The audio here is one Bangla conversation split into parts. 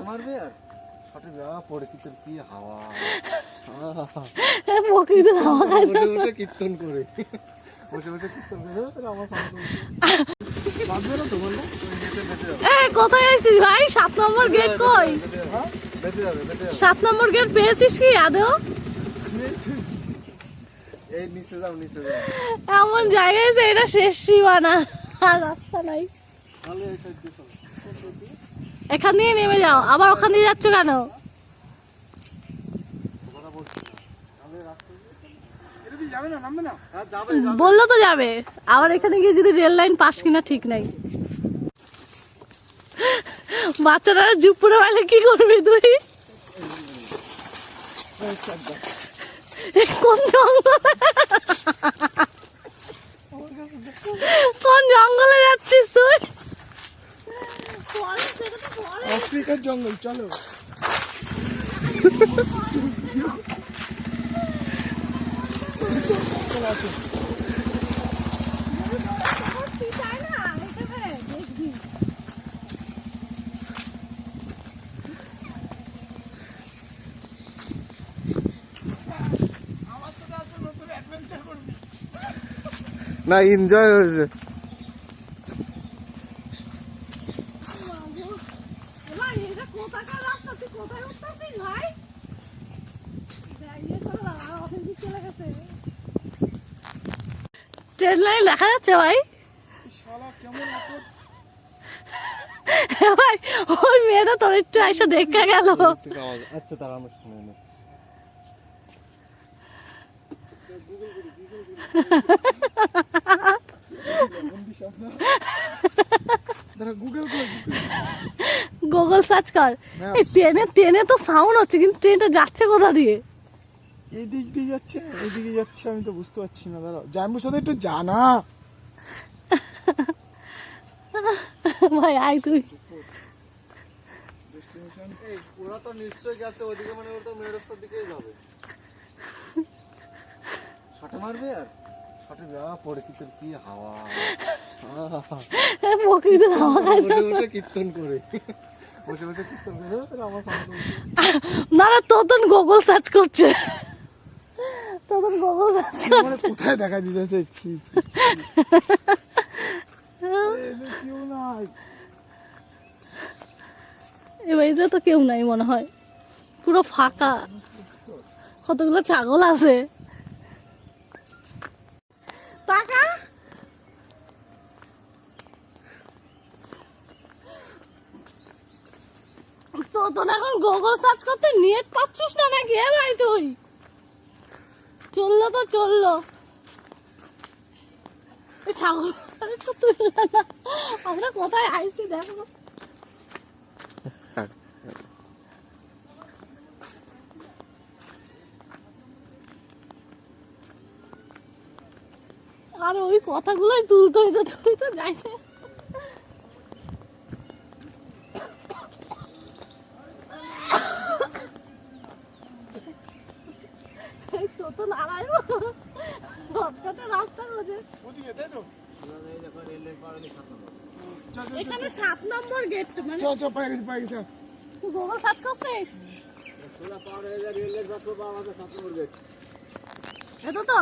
মারবে আর শটে যাওয়া পড়ে কি হাওয়া প্রকৃতির হাওয়া খাইতে বসে বসে কীর্তন করে আমার বাঁধবে না তো বললো কোথায় আছিস ভাই? 7 নম্বর গেট কই? বেঁচে যাবে 7 নম্বর গেট পেয়েছিস কি আদৌ? এই নিচে যাও এমন জায়গায় যে এটা শেষ সীমানা, আর রাস্তা নাই। তাহলে এই সাইড দিয়ে চলো। এখান দিয়ে নেমে যাও, আবার ওখান দিয়ে যাচ্ছ কেন? কথা বলছি না। তাহলে রাস্তা এটা দিয়ে যাবে না, নামবে না? হ্যাঁ যাবে বললো তো যাবে, আবার এখানে গিয়ে যদি রেল লাইন পাস কিনা ঠিক নাই। বাচ্চারা জুপ পরে পাইলে কি করবি তুই? কোন জঙ্গলে কোন জঙ্গলে যাচ্ছিস তুই? আফ্রিকার জঙ্গল, চলো। না এনজয় হয়েছে। ট্রেন লাইন দেখা যাচ্ছে ভাই? ভাই ওই মেয়েটা তোর একটু এসে দেখা গেল। আচ্ছা তারা আমার শুনে নে। গুগল সার্চ কর। এই ট্রেনে তো সাউন্ড হচ্ছে, কিন্তু ট্রেনটা যাচ্ছে কোথা দিয়ে? এই দিক দিয়ে যাচ্ছে, এইদিকে যাচ্ছে, আমি তো বুঝতে পারছি না। দাঁড়াও, জানবুর সাথে একটু জানা। ভাই আয় তুই। ওরা তো নিশ্চয়ই গেছে ওদিকে, মানে ওরা তো মেরস্তার দিকেই যাবে। শটে মারবে আর শটে যাওয়া পড়ে কি হাওয়া প্রকৃতির হাওয়া খাইতে বসে বসে কীর্তন করে আমার না, তোতন গুগল সার্চ করছে। তোতন গুগল সার্চ করছে। কোথায় দেখা দিতেছে? কেউ নাই এ বাড়িতে তো কেউ নাই মনে হয়, পুরো ফাঁকা। কতগুলো ছাগল আছে। টাকা তো এখন গুগল সার্চ করতে নেট পাচ্ছিস না নাকি? এ ভাই তুই চললো তো চললো। ছাগল তো তুললো না। আমরা কোথায় আইছি দেখো। আর ওই কথাগুলোই তুলতে হইতো, তুই তো যাই না। তো নারায়ণ রাস্তা রয়েছে এখানে 7 নম্বর গেট। মানে গুগল সার্চ করছিস? এটা তো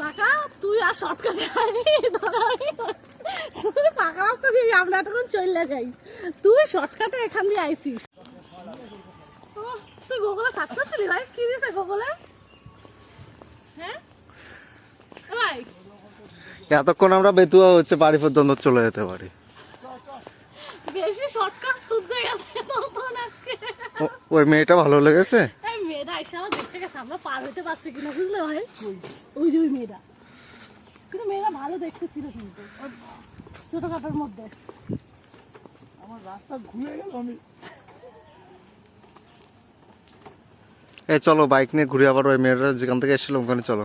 কাকা তুই আর শর্টকাটে আইবি, তুই পাকা রাস্তা দিয়ে আমরা তখন চলে যাই, তুই শর্টকাটে এখান দিয়ে আইসিস। তুই গুগলে সার্চ করছিলি ভাই? কি দিছে গুগলে? হ্যাঁ ভাই এতক্ষণ আমরা বেতুয়া হচ্ছে বাড়ি পর্যন্ত চলে যেতে পারি। বেশি শর্টকাট খুঁজতে গেছে তখন আজকে। ওই মেয়েটা ভালো লেগেছে। এই মেয়েটা এসে আমার দেখতে গেছে আমরা পার হতে পারছি কিনা, বুঝলে ভাই? ওই যে ওই মেয়েটা, কিন্তু মেয়েরা ভালো দেখতে ছিল, কিন্তু ছোটখাটোর মধ্যে। আমার রাস্তা ঘুরে গেল। আমি এই চলো বাইক নিয়ে ঘুরে আবার ওই মেয়েটা যেখান থেকে এসেছিল ওখানে চলো।